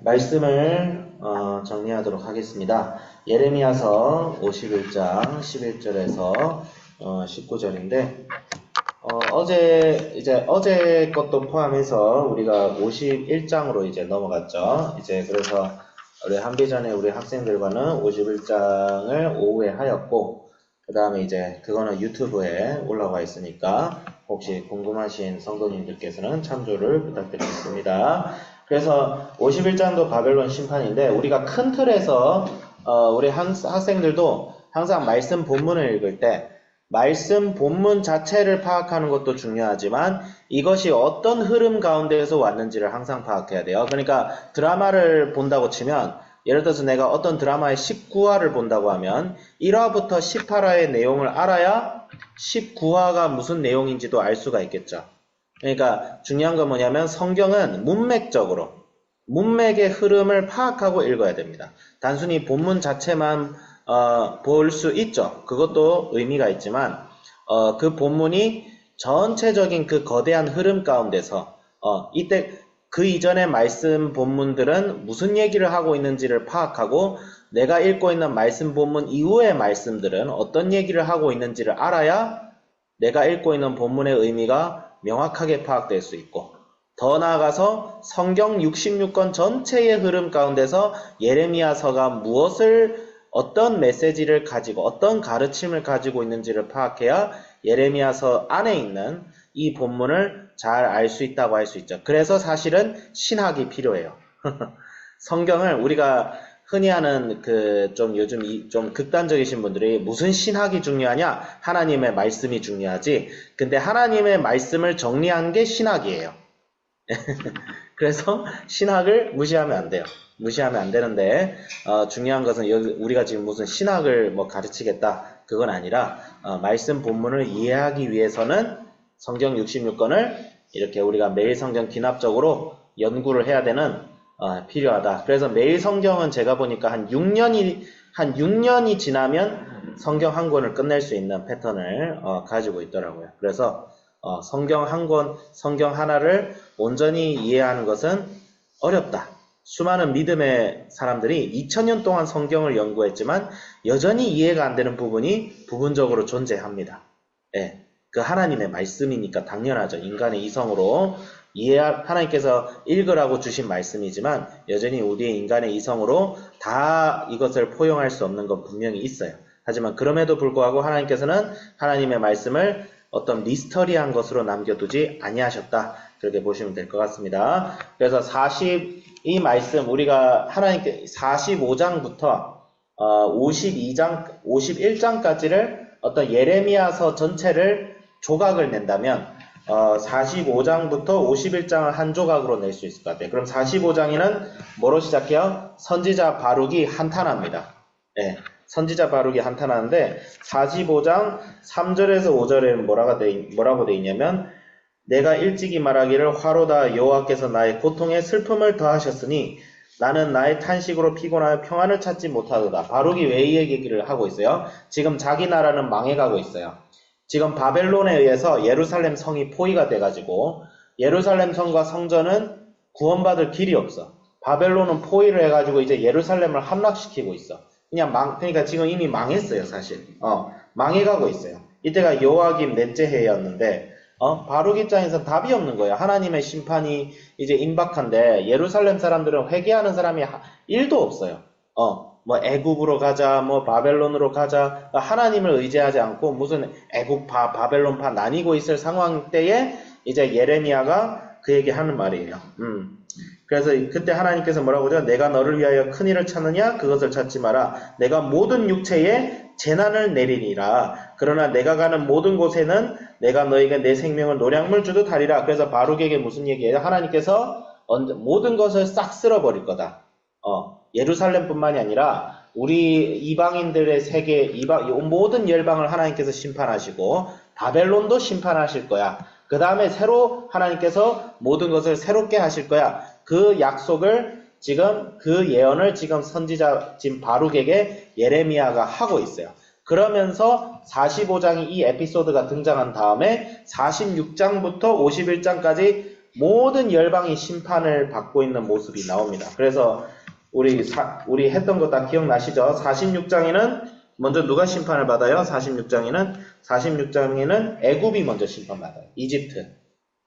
말씀을 정리하도록 하겠습니다. 예레미야서 51장 11절에서 19절인데 어제 것도 포함해서 우리가 51장으로 이제 넘어갔죠. 이제 그래서 우리 한비 전에 우리 학생들과는 51장을 오후에 하였고, 그 다음에 이제 그거는 유튜브에 올라와 있으니까 혹시 궁금하신 성도님들께서는 참조를 부탁드리겠습니다. 그래서 51장도 바벨론 심판인데, 우리가 큰 틀에서 우리 학생들도 항상 말씀 본문을 읽을 때 말씀 본문 자체를 파악하는 것도 중요하지만 이것이 어떤 흐름 가운데에서 왔는지를 항상 파악해야 돼요. 그러니까 드라마를 본다고 치면, 예를 들어서 내가 어떤 드라마의 19화를 본다고 하면 1화부터 18화의 내용을 알아야 19화가 무슨 내용인지도 알 수가 있겠죠. 그러니까 중요한 건 뭐냐면 성경은 문맥적으로 문맥의 흐름을 파악하고 읽어야 됩니다. 단순히 본문 자체만 볼 수 있죠. 그것도 의미가 있지만 그 본문이 전체적인 그 거대한 흐름 가운데서 이때 그 이전의 말씀 본문들은 무슨 얘기를 하고 있는지를 파악하고 내가 읽고 있는 말씀 본문 이후의 말씀들은 어떤 얘기를 하고 있는지를 알아야 내가 읽고 있는 본문의 의미가 명확하게 파악될 수 있고, 더 나아가서 성경 66권 전체의 흐름 가운데서 예레미야서가 어떤 메시지를 가지고 어떤 가르침을 가지고 있는지를 파악해야 예레미야서 안에 있는 이 본문을 잘 알 수 있다고 할 수 있죠. 그래서 사실은 신학이 필요해요. 성경을 우리가 흔히 하는 요즘 좀 극단적이신 분들이 무슨 신학이 중요하냐? 하나님의 말씀이 중요하지. 근데 하나님의 말씀을 정리한 게 신학이에요. 그래서 신학을 무시하면 안 돼요. 무시하면 안 되는데 중요한 것은 우리가 지금 무슨 신학을 가르치겠다 그건 아니라 말씀 본문을 이해하기 위해서는 성경 66권을 이렇게 우리가 매일 성경 기납적으로 연구를 해야 되는 필요하다. 그래서 매일 성경은 제가 보니까 한 6년이 지나면 성경 한 권을 끝낼 수 있는 패턴을 가지고 있더라고요. 그래서 성경 한 권, 성경 하나를 온전히 이해하는 것은 어렵다. 수많은 믿음의 사람들이 2000년 동안 성경을 연구했지만 여전히 이해가 안 되는 부분이 부분적으로 존재합니다. 예, 그 하나님의 말씀이니까 당연하죠. 인간의 이성으로 하나님께서 읽으라고 주신 말씀이지만 여전히 우리의 인간의 이성으로 다 이것을 포용할 수 없는 건 분명히 있어요. 하지만 그럼에도 불구하고 하나님께서는 하나님의 말씀을 어떤 미스터리한 것으로 남겨두지 아니하셨다. 그렇게 보시면 될 것 같습니다. 그래서 이 말씀 우리가 하나님께 45장부터 51장까지를 어떤 예레미야서 전체를 조각을 낸다면 45장부터 51장을 한 조각으로 낼 수 있을 것 같아요. 그럼 45장에는 뭐로 시작해요? 선지자 바룩이 한탄합니다. 네, 선지자 바룩이 한탄하는데 45장 3절에서 5절에는 뭐라고 돼 있냐면, 내가 일찍이 말하기를 화로다 여호와께서 나의 고통에 슬픔을 더하셨으니 나는 나의 탄식으로 피곤하여 평안을 찾지 못하도다. 바룩이 왜 이 얘기를 하고 있어요? 지금 자기 나라는 망해가고 있어요. 지금 바벨론에 의해서 예루살렘 성이 포위가 돼가지고 예루살렘 성과 성전은 구원받을 길이 없어. 바벨론은 포위를 해가지고 이제 예루살렘을 함락시키고 있어. 그러니까 지금 이미 망했어요, 사실. 망해가고 있어요. 이때가 요아김 넷째 해였는데 바룩 입장에서 답이 없는 거예요. 하나님의 심판이 이제 임박한데 예루살렘 사람들은 회개하는 사람이 1도 없어요. 애굽으로 가자, 바벨론으로 가자, 하나님을 의지하지 않고 무슨 애굽파, 바벨론파 나뉘고 있을 상황 때에 이제 예레미야가 그 얘기 하는 말이에요. 그래서 그때 하나님께서 뭐라고 하죠? 내가 너를 위하여 큰 일을 찾느냐? 그것을 찾지 마라. 내가 모든 육체에 재난을 내리니라. 그러나 내가 가는 모든 곳에는 내가 너에게 내 생명을 노량물 주듯 하리라. 그래서 바룩에게 무슨 얘기예요? 하나님께서 모든 것을 싹 쓸어버릴 거다. 예루살렘뿐만이 아니라 우리 이방인들의 세계, 모든 열방을 하나님께서 심판하시고 바벨론도 심판하실 거야. 그 다음에 새로 하나님께서 모든 것을 새롭게 하실 거야. 그 약속을 그 예언을 지금 선지자 바룩에게 예레미야가 하고 있어요. 그러면서 45장이 이 에피소드가 등장한 다음에 46장부터 51장까지 모든 열방이 심판을 받고 있는 모습이 나옵니다. 그래서 우리 했던 거 다 기억나시죠? 46장에는 먼저 누가 심판을 받아요? 46장에는 애굽이 먼저 심판받아요. 이집트.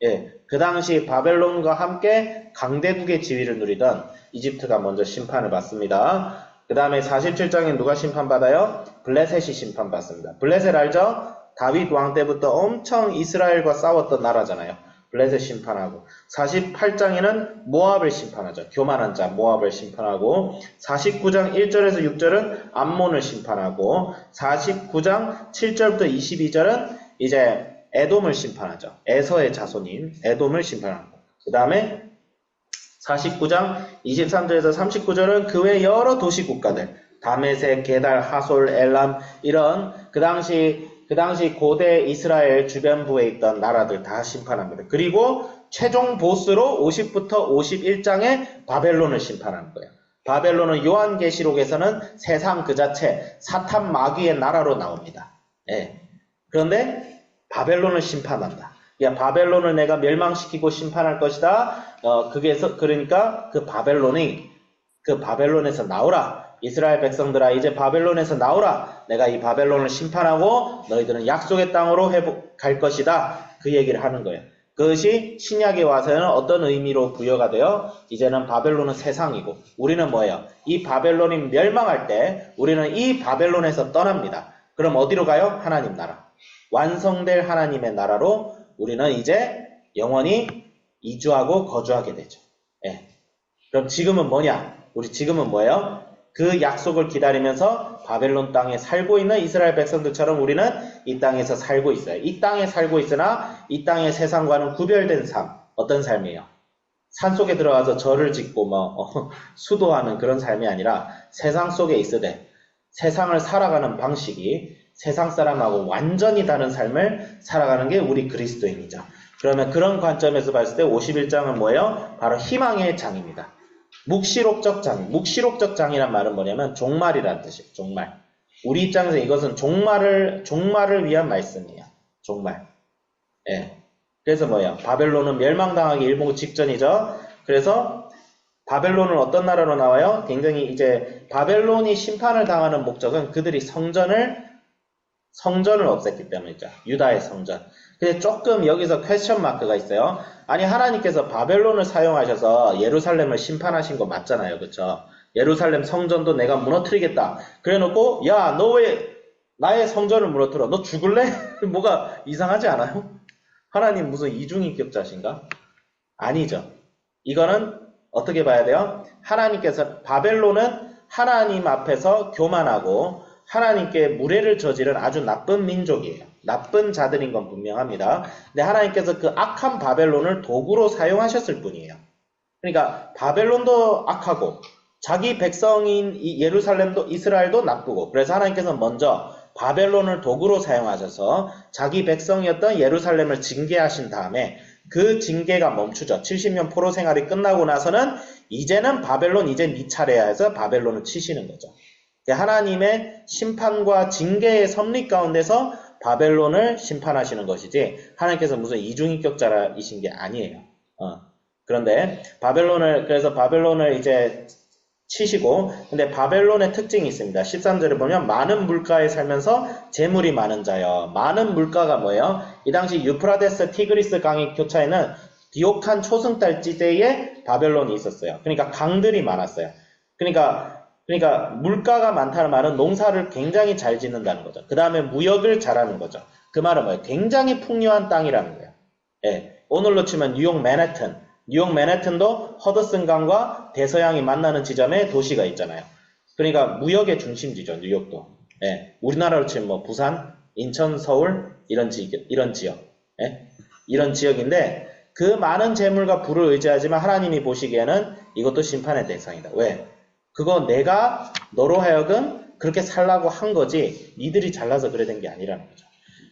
예, 그 당시 바벨론과 함께 강대국의 지위를 누리던 이집트가 먼저 심판을 받습니다. 그 다음에 47장에 누가 심판받아요? 블레셋이 심판받습니다. 블레셋 알죠? 다윗 왕 때부터 엄청 이스라엘과 싸웠던 나라잖아요. 블레셋 심판하고. 48장에는 모압을 심판하죠. 교만한 자 모압을 심판하고, 49장 1절에서 6절은 암몬을 심판하고, 49장 7절부터 22절은 이제 에돔을 심판하죠. 에서의 자손인 에돔을 심판하고, 그 다음에 49장 23절에서 39절은 그 외 여러 도시 국가들, 다메섹, 게달, 하솔, 엘람, 이런 그 당시 고대 이스라엘 주변부에 있던 나라들 다 심판합니다. 그리고 최종 보스로 50부터 51장에 바벨론을 심판하는 거예요. 바벨론은 요한계시록에서는 세상 그 자체, 사탄 마귀의 나라로 나옵니다. 예. 그런데 바벨론을 심판한다. 야, 바벨론을 내가 멸망시키고 심판할 것이다. 그러니까 그 바벨론에서 나오라. 이스라엘 백성들아, 이제 바벨론에서 나오라. 내가 이 바벨론을 심판하고 너희들은 약속의 땅으로 갈 것이다. 그 얘기를 하는 거예요. 그것이 신약에 와서는 어떤 의미로 부여가 되어 이제는 바벨론은 세상이고, 우리는 뭐예요? 이 바벨론이 멸망할 때 우리는 이 바벨론에서 떠납니다. 그럼 어디로 가요? 하나님 나라. 완성될 하나님의 나라로 우리는 이제 영원히 이주하고 거주하게 되죠. 예. 그럼 지금은 뭐냐? 우리 지금은 뭐예요? 그 약속을 기다리면서 바벨론 땅에 살고 있는 이스라엘 백성들처럼 우리는 이 땅에서 살고 있어요. 이 땅에 살고 있으나 이 땅의 세상과는 구별된 삶. 어떤 삶이에요? 산속에 들어가서 절을 짓고 수도하는 그런 삶이 아니라 세상 속에 있으되 세상을 살아가는 방식이 세상 사람하고 완전히 다른 삶을 살아가는 게 우리 그리스도인이죠. 그러면 그런 관점에서 봤을 때 51장은 뭐예요? 바로 희망의 장입니다. 묵시록적 장. 묵시록적 장이란 말은 뭐냐면 종말이라는 뜻이에요. 종말. 우리 입장에서 이것은 종말을 위한 말씀이에요. 종말. 예. 그래서 뭐예요? 바벨론은 멸망당하기 일보 직전이죠. 그래서 바벨론은 어떤 나라로 나와요? 굉장히 이제 바벨론이 심판을 당하는 목적은 그들이 성전을 없앴기 때문이죠. 유다의 성전. 근데 조금 여기서 퀘스천 마크가 있어요. 아니, 하나님께서 바벨론을 사용하셔서 예루살렘을 심판하신 거 맞잖아요. 그쵸? 예루살렘 성전도 내가 무너뜨리겠다. 그래 놓고, 야, 너 왜 나의 성전을 무너뜨려? 너 죽을래? 뭐가 이상하지 않아요? 하나님 무슨 이중인격자신가? 아니죠. 이거는 어떻게 봐야 돼요? 바벨론은 하나님 앞에서 교만하고 하나님께 무례를 저지른 아주 나쁜 민족이에요. 나쁜 자들인 건 분명합니다. 근데 하나님께서 그 악한 바벨론을 도구로 사용하셨을 뿐이에요. 그러니까 바벨론도 악하고 자기 백성인 예루살렘도 이스라엘도 나쁘고, 그래서 하나님께서 먼저 바벨론을 도구로 사용하셔서 자기 백성이었던 예루살렘을 징계하신 다음에 그 징계가 멈추죠. 70년 포로 생활이 끝나고 나서는 이제는 바벨론 이제 네 차례야 해서 바벨론을 치시는 거죠. 하나님의 심판과 징계의 섭리 가운데서 바벨론을 심판하시는 것이지 하나님께서 무슨 이중인격자이신 게 아니에요. 그런데 그래서 바벨론을 이제 치시고, 근데 바벨론의 특징이 있습니다. 13절을 보면 많은 물가에 살면서 재물이 많은 자여. 많은 물가가 뭐예요? 이 당시 유프라데스 티그리스 강의 교차에는 디옥한 초승달 지대에 바벨론이 있었어요. 그러니까 강들이 많았어요. 그러니까 물가가 많다는 말은 농사를 굉장히 잘 짓는다는 거죠. 그 다음에 무역을 잘하는 거죠. 그 말은 뭐예요? 굉장히 풍요한 땅이라는 거예요. 예, 오늘로 치면 뉴욕 맨해튼도 허드슨강과 대서양이 만나는 지점에 도시가 있잖아요. 그러니까 무역의 중심지죠, 뉴욕도. 예, 우리나라로 치면 부산, 인천, 서울 이런 지역, 예? 이런 지역인데 그 많은 재물과 부를 의지하지만 하나님이 보시기에는 이것도 심판의 대상이다. 왜? 그거 내가 너로 하여금 그렇게 살라고 한 거지 니들이 잘나서 그래 된 게 아니라는 거죠.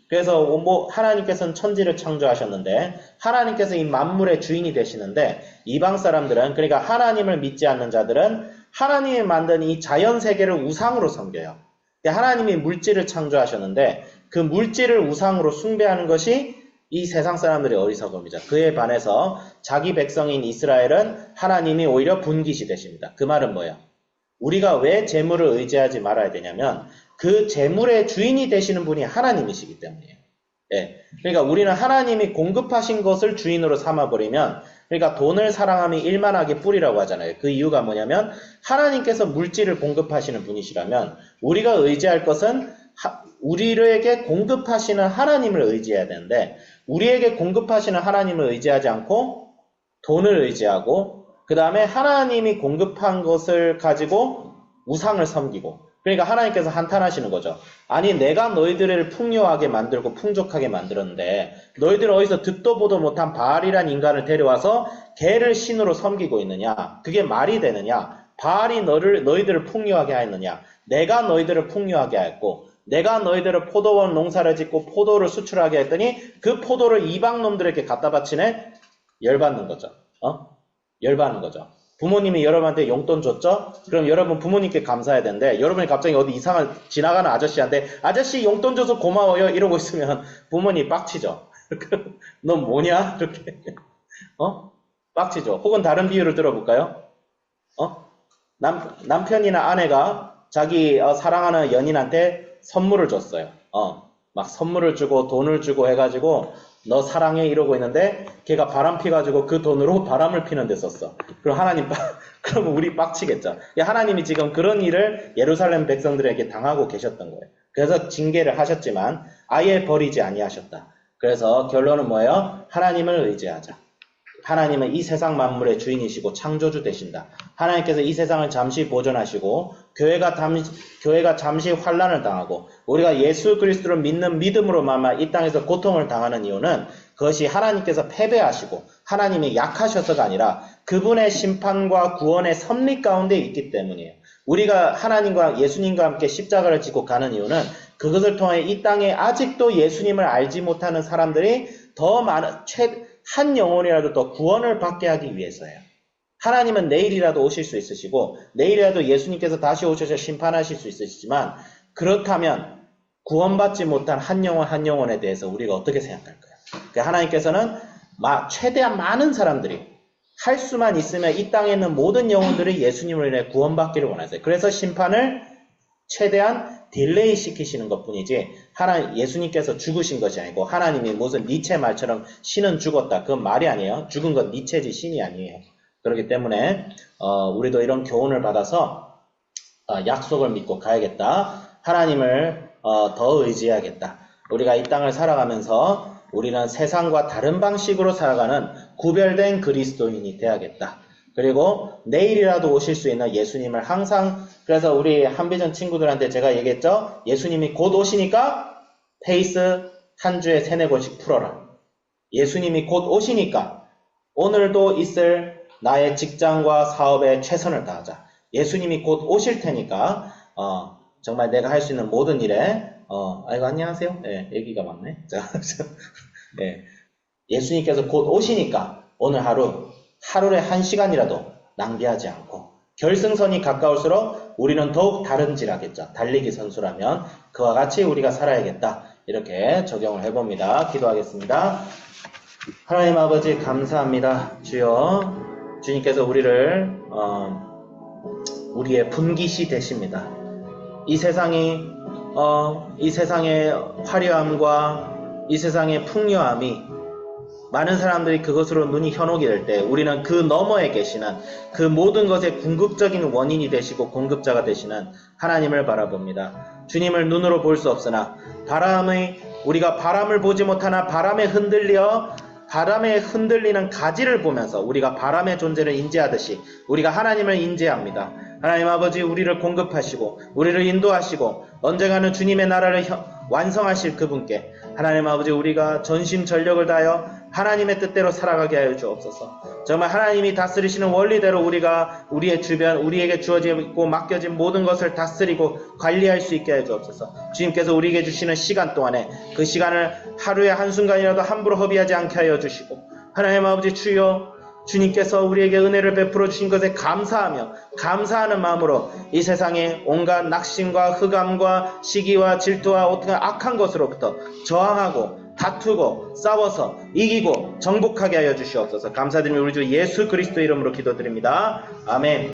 그래서 하나님께서는 천지를 창조하셨는데 하나님께서 이 만물의 주인이 되시는데 이방 사람들은, 그러니까 하나님을 믿지 않는 자들은 하나님이 만든 이 자연 세계를 우상으로 섬겨요. 하나님이 물질을 창조하셨는데 그 물질을 우상으로 숭배하는 것이 이 세상 사람들이 어리석음이죠. 그에 반해서 자기 백성인 이스라엘은 하나님이 오히려 분깃이 되십니다. 그 말은 뭐예요? 우리가 왜 재물을 의지하지 말아야 되냐면 그 재물의 주인이 되시는 분이 하나님이시기 때문이에요. 예. 그러니까 우리는 하나님이 공급하신 것을 주인으로 삼아버리면, 그러니까 돈을 사랑함이 일만하게 뿌리라고 하잖아요. 그 이유가 뭐냐면 하나님께서 물질을 공급하시는 분이시라면 우리가 의지할 것은 우리에게 공급하시는 하나님을 의지해야 되는데, 우리에게 공급하시는 하나님을 의지하지 않고 돈을 의지하고 그 다음에 하나님이 공급한 것을 가지고 우상을 섬기고, 그러니까 하나님께서 한탄하시는 거죠. 아니 내가 너희들을 풍요하게 만들고 풍족하게 만들었는데 너희들은 어디서 듣도 보도 못한 바알이란 인간을 데려와서 걔를 신으로 섬기고 있느냐? 그게 말이 되느냐? 바알이 너희들을 풍요하게 하였느냐? 내가 너희들을 풍요하게 하였고 내가 너희들을 포도원 농사를 짓고 포도를 수출하게 했더니 그 포도를 이방 놈들에게 갖다 바치네? 열받는 거죠. 열받는 거죠. 부모님이 여러분한테 용돈 줬죠? 그럼 여러분 부모님께 감사해야 되는데 여러분이 갑자기 어디 이상한 지나가는 아저씨한테 아저씨 용돈 줘서 고마워요 이러고 있으면 부모님이 빡치죠. 너 뭐냐? 이렇게 빡치죠. 혹은 다른 비유를 들어볼까요? 남편이나 아내가 자기 사랑하는 연인한테 선물을 줬어요. 막 선물을 주고 돈을 주고 해가지고 너 사랑해 이러고 있는데 걔가 바람 피가지고 그 돈으로 바람을 피는 데 썼어. 그럼 그러면 우리 빡치겠죠. 하나님이 지금 그런 일을 예루살렘 백성들에게 당하고 계셨던 거예요. 그래서 징계를 하셨지만 아예 버리지 아니하셨다. 그래서 결론은 뭐예요? 하나님을 의지하자. 하나님은 이 세상 만물의 주인이시고 창조주 되신다. 하나님께서 이 세상을 잠시 보존하시고 교회가 잠시 환난을 당하고 우리가 예수 그리스도를 믿는 믿음으로 말미암아 이 땅에서 고통을 당하는 이유는 그것이 하나님께서 패배하시고 하나님이 약하셔서가 아니라 그분의 심판과 구원의 섭리 가운데 있기 때문이에요. 우리가 하나님과 예수님과 함께 십자가를 지고 가는 이유는 그것을 통해 이 땅에 아직도 예수님을 알지 못하는 사람들이 더 많은 한 영혼이라도 더 구원을 받게 하기 위해서예요. 하나님은 내일이라도 오실 수 있으시고 내일이라도 예수님께서 다시 오셔서 심판하실 수 있으시지만 그렇다면 구원받지 못한 한 영혼 한 영혼에 대해서 우리가 어떻게 생각할까요? 그러니까 하나님께서는 최대한 많은 사람들이 할 수만 있으면 이 땅에 있는 모든 영혼들이 예수님을 인해 구원받기를 원하세요. 그래서 심판을 최대한 딜레이 시키시는 것 뿐이지 예수님께서 죽으신 것이 아니고 하나님이 무슨 니체 말처럼 신은 죽었다. 그건 말이 아니에요. 죽은 건 니체지 신이 아니에요. 그렇기 때문에 우리도 이런 교훈을 받아서 약속을 믿고 가야겠다. 하나님을 더 의지해야겠다. 우리가 이 땅을 살아가면서 우리는 세상과 다른 방식으로 살아가는 구별된 그리스도인이 돼야겠다. 그리고 내일이라도 오실 수 있는 예수님을 항상, 그래서 우리 한비전 친구들한테 제가 얘기했죠. 예수님이 곧 오시니까 페이스 한 주에 3-4권씩 풀어라. 예수님이 곧 오시니까 오늘도 있을 나의 직장과 사업에 최선을 다하자. 예수님이 곧 오실 테니까 정말 내가 할 수 있는 모든 일에 아이고 안녕하세요. 네, 얘기가 많네. 자, 네. 예수님께서 곧 오시니까 오늘 하루에 1시간이라도 낭비하지 않고 결승선이 가까울수록 우리는 더욱 다른질하겠죠. 달리기 선수라면 그와 같이 우리가 살아야겠다. 이렇게 적용을 해봅니다. 기도하겠습니다. 하나님 아버지 감사합니다. 주여, 주님께서 우리를 우리의 분깃이 되십니다. 이 세상의 화려함과 이 세상의 풍요함이 많은 사람들이 그것으로 눈이 현혹이 될 때 우리는 그 너머에 계시는 그 모든 것의 궁극적인 원인이 되시고 공급자가 되시는 하나님을 바라봅니다. 주님을 눈으로 볼 수 없으나 우리가 바람을 보지 못하나 바람에 흔들리는 가지를 보면서 우리가 바람의 존재를 인지하듯이 우리가 하나님을 인지합니다. 하나님 아버지, 우리를 공급하시고 우리를 인도하시고 언젠가는 주님의 나라를 완성하실 그분께 하나님 아버지, 우리가 전심전력을 다하여 하나님의 뜻대로 살아가게 하여 주옵소서. 정말 하나님이 다스리시는 원리대로 우리가 우리의 주변, 우리에게 주어지고 맡겨진 모든 것을 다스리고 관리할 수 있게 하여 주옵소서. 주님께서 우리에게 주시는 시간 동안에 그 시간을 하루에 한순간이라도 함부로 허비하지 않게 하여 주시고, 하나님 아버지 주여, 주님께서 우리에게 은혜를 베풀어 주신 것에 감사하며 감사하는 마음으로 이 세상에 온갖 낙심과 흑암과 시기와 질투와 어떤 악한 것으로부터 저항하고 다투고 싸워서 이기고 정복하게 하여 주시옵소서. 감사드리며 우리 주 예수 그리스도 이름으로 기도드립니다. 아멘.